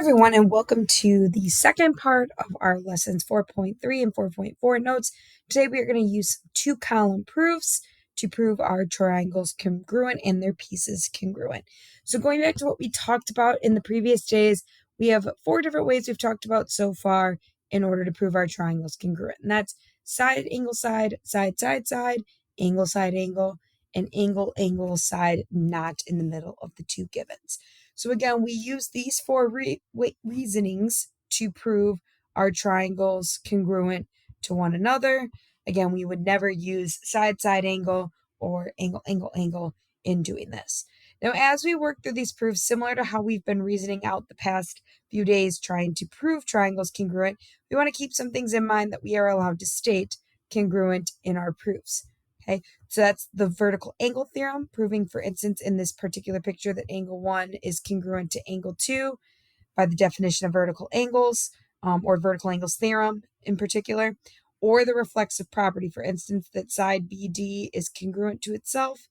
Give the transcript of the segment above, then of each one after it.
Everyone, and welcome to the second part of our lessons 4.3 and 4.4 notes. Today we are going to use two-column proofs to prove our triangles congruent and their pieces congruent. So going back to what we talked about in the previous days, we have four different ways we've talked about so far in order to prove our triangles congruent. And that's side, angle, side, side, side, side, angle, side, angle, and angle, angle, side, not in the middle of the two givens. So again, we use these four reasonings to prove our triangles congruent to one another. Again, we would never use side, side angle or angle, angle, angle in doing this. Now, as we work through these proofs, similar to how we've been reasoning out the past few days trying to prove triangles congruent, we want to keep some things in mind that we are allowed to state congruent in our proofs. Okay, so that's the vertical angle theorem, proving, for instance, in this particular picture that angle 1 is congruent to angle 2 by the definition of vertical angles, or vertical angles theorem in particular, or the reflexive property, for instance, that side BD is congruent to itself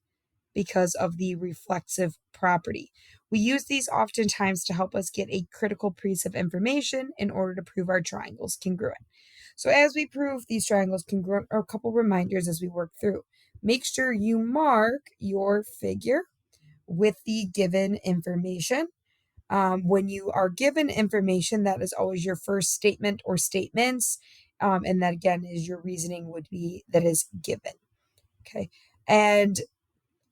because of the reflexive property. We use these oftentimes to help us get a critical piece of information in order to prove our triangles congruent. So as we prove these triangles congruent, are a couple reminders as we work through. Make sure you mark your figure with the given information. When you are given information, that is always your first statement or statements. And that again is your reasoning would be that is given. Okay. And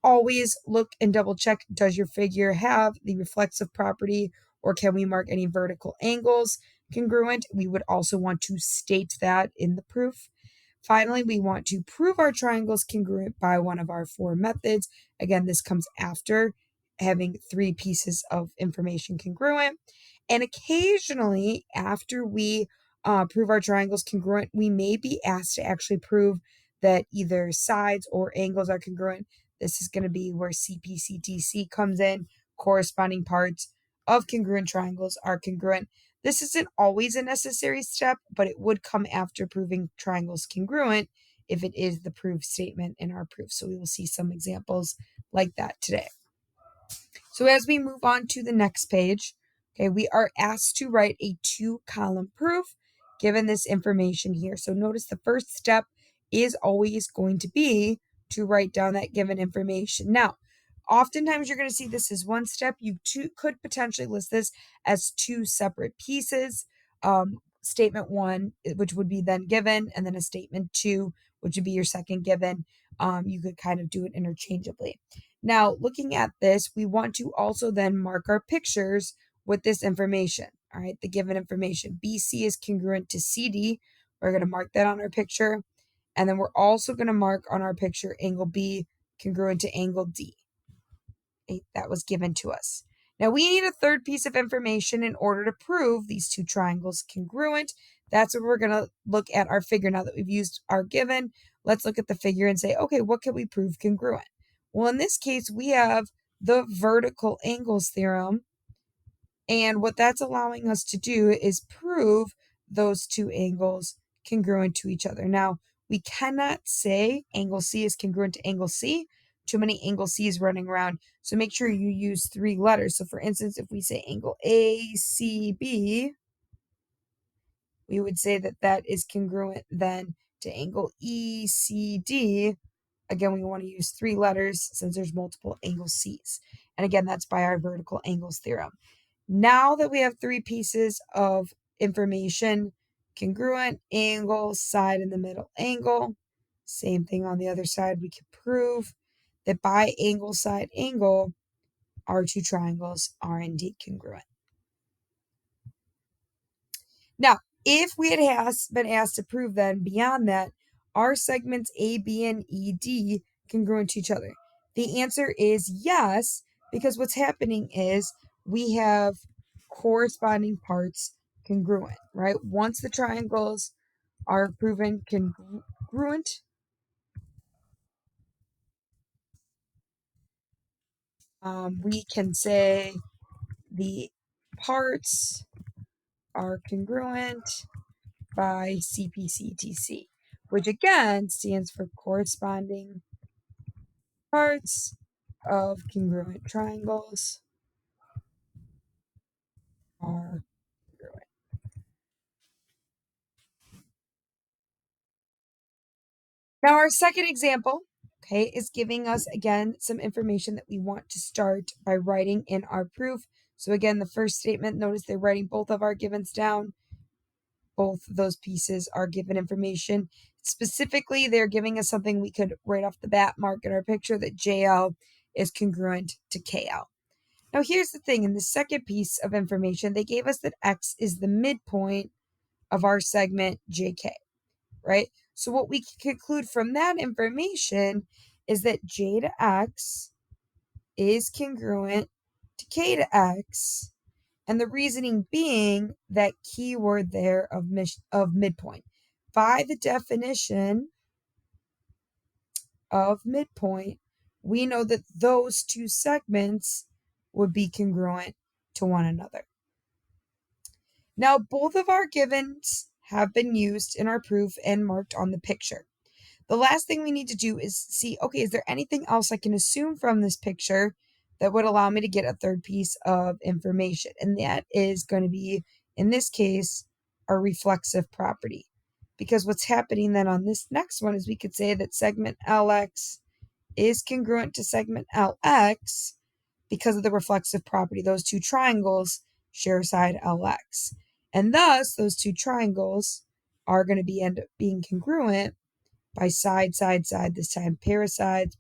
always look and double check, does your figure have the reflexive property, or can we mark any vertical angles congruent? We would also want to state that in the proof. Finally, we want to prove our triangles congruent by one of our four methods. Again, this comes after having three pieces of information congruent. And occasionally, after we prove our triangles congruent, we may be asked to actually prove that either sides or angles are congruent. This is going to be where CPCTC comes in. Corresponding parts of congruent triangles are congruent. This isn't always a necessary step, but it would come after proving triangles congruent if it is the proof statement in our proof. So we will see some examples like that today. So as we move on to the next page, okay, we are asked to write a two-column proof given this information here. So notice the first step is always going to be to write down that given information. Now, oftentimes you're going to see this as one step. You could potentially list this as two separate pieces. Statement 1, which would be then given, and then a statement 2, which would be your second given. You could kind of do it interchangeably. Now, looking at this, we want to also then mark our pictures with this information. All right, the given information. BC is congruent to CD. We're going to mark that on our picture. And then we're also going to mark on our picture angle B congruent to angle D. Okay, that was given to us. Now we need a third piece of information in order to prove these two triangles congruent. That's where we're going to look at our figure. Now that we've used our given, let's look at the figure and say, okay, what can we prove congruent? Well, in this case, we have the vertical angles theorem. And what that's allowing us to do is prove those two angles congruent to each other. Now, we cannot say angle C is congruent to angle C. Too many angle C's running around. So make sure you use three letters. So for instance, if we say angle ACB, we would say that that is congruent then to angle ECD. Again, we want to use three letters since there's multiple angle C's. And again, that's by our vertical angles theorem. Now that we have three pieces of information, congruent, angle, side in the middle angle, same thing on the other side, we can prove that by angle, side, angle, our two triangles are indeed congruent. Now, if we had been asked to prove then beyond that, are segments A, B, and ED congruent to each other? The answer is yes, because what's happening is we have corresponding parts congruent, right? Once the triangles are proven congruent, we can say the parts are congruent by CPCTC, which again stands for corresponding parts of congruent triangles are Now our second example, okay, is giving us, again, some information that we want to start by writing in our proof. So again, the first statement, notice they're writing both of our givens down. Both of those pieces are given information. Specifically, they're giving us something we could right off the bat mark in our picture, that JL is congruent to KL. Now here's the thing, in the second piece of information, they gave us that X is the midpoint of our segment JK, right? So what we can conclude from that information is that J to X is congruent to K to X, and the reasoning being that keyword there of midpoint. By the definition of midpoint, we know that those two segments would be congruent to one another. Now, both of our givens have been used in our proof and marked on the picture. The last thing we need to do is see, okay, is there anything else I can assume from this picture that would allow me to get a third piece of information? And that is going to be, in this case, a reflexive property. Because what's happening then on this next one is we could say that segment LX is congruent to segment LX because of the reflexive property. Those two triangles share side LX. And thus, those two triangles are going to end up being congruent by side, this time parasides,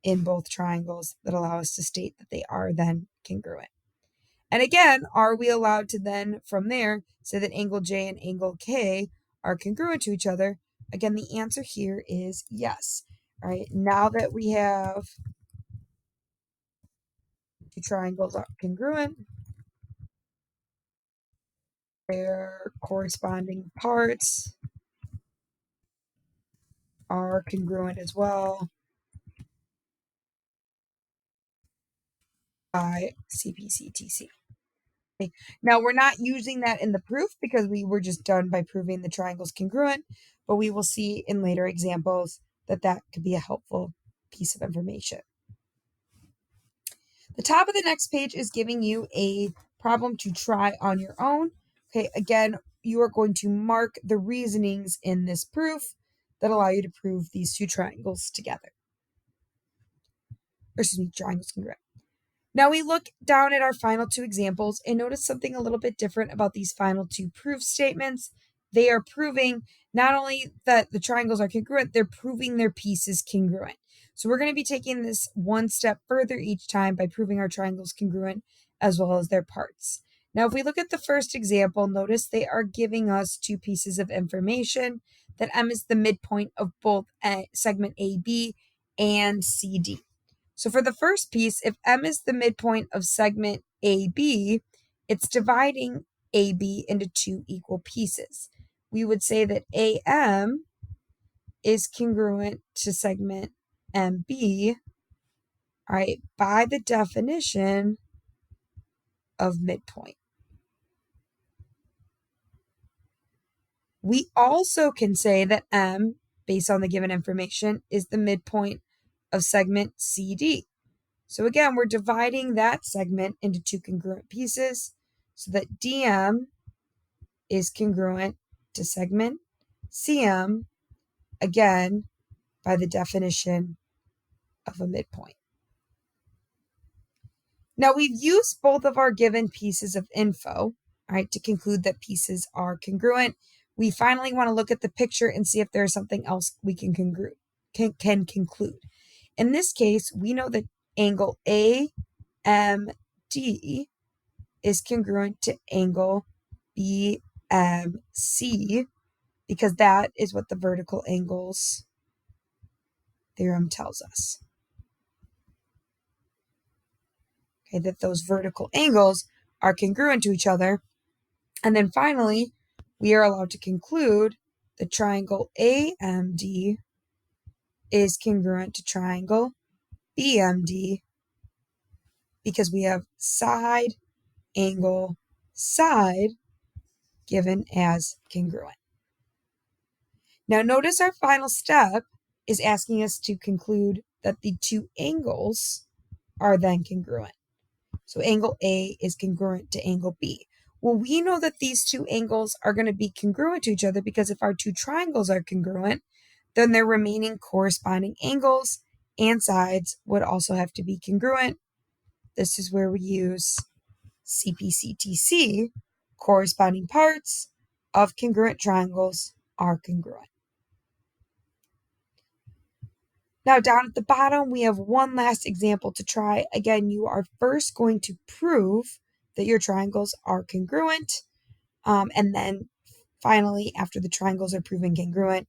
in both triangles that allow us to state that they are then congruent. And again, are we allowed to then, from there, say that angle J and angle K are congruent to each other? Again, the answer here is yes. All right, now that we have two triangles are congruent, their corresponding parts are congruent as well by CPCTC. Okay. Now, we're not using that in the proof because we were just done by proving the triangle's congruent, but we will see in later examples that that could be a helpful piece of information. The top of the next page is giving you a problem to try on your own. Okay, again, you are going to mark the reasonings in this proof that allow you to prove these two triangles together. Or excuse me, triangles congruent. Now we look down at our final two examples and notice something a little bit different about these final two proof statements. They are proving not only that the triangles are congruent, they're proving their pieces congruent. So we're going to be taking this one step further each time by proving our triangles congruent as well as their parts. Now, if we look at the first example, notice they are giving us two pieces of information, that M is the midpoint of both segment AB and CD. So for the first piece, if M is the midpoint of segment AB, it's dividing AB into two equal pieces. We would say that AM is congruent to segment MB, all right, by the definition of midpoint. We also can say that M, based on the given information, is the midpoint of segment CD. So again, we're dividing that segment into two congruent pieces so that DM is congruent to segment CM, again, by the definition of a midpoint. Now we've used both of our given pieces of info, right, to conclude that pieces are congruent. We finally want to look at the picture and see if there's something else we can conclude. In this case, we know that angle AMD is congruent to angle BMC because that is what the vertical angles theorem tells us. Okay, that those vertical angles are congruent to each other. And then finally, we are allowed to conclude the triangle AMD is congruent to triangle BMD because we have side, angle, side given as congruent. Now notice our final step is asking us to conclude that the two angles are then congruent. So angle A is congruent to angle B. Well, we know that these two angles are going to be congruent to each other because if our two triangles are congruent, then their remaining corresponding angles and sides would also have to be congruent. This is where we use CPCTC, corresponding parts of congruent triangles are congruent. Now down at the bottom, we have one last example to try. Again, you are first going to prove that your triangles are congruent. And then finally, after the triangles are proven congruent,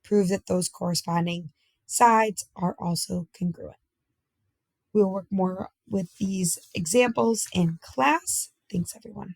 prove that those corresponding sides are also congruent. We'll work more with these examples in class. Thanks, everyone.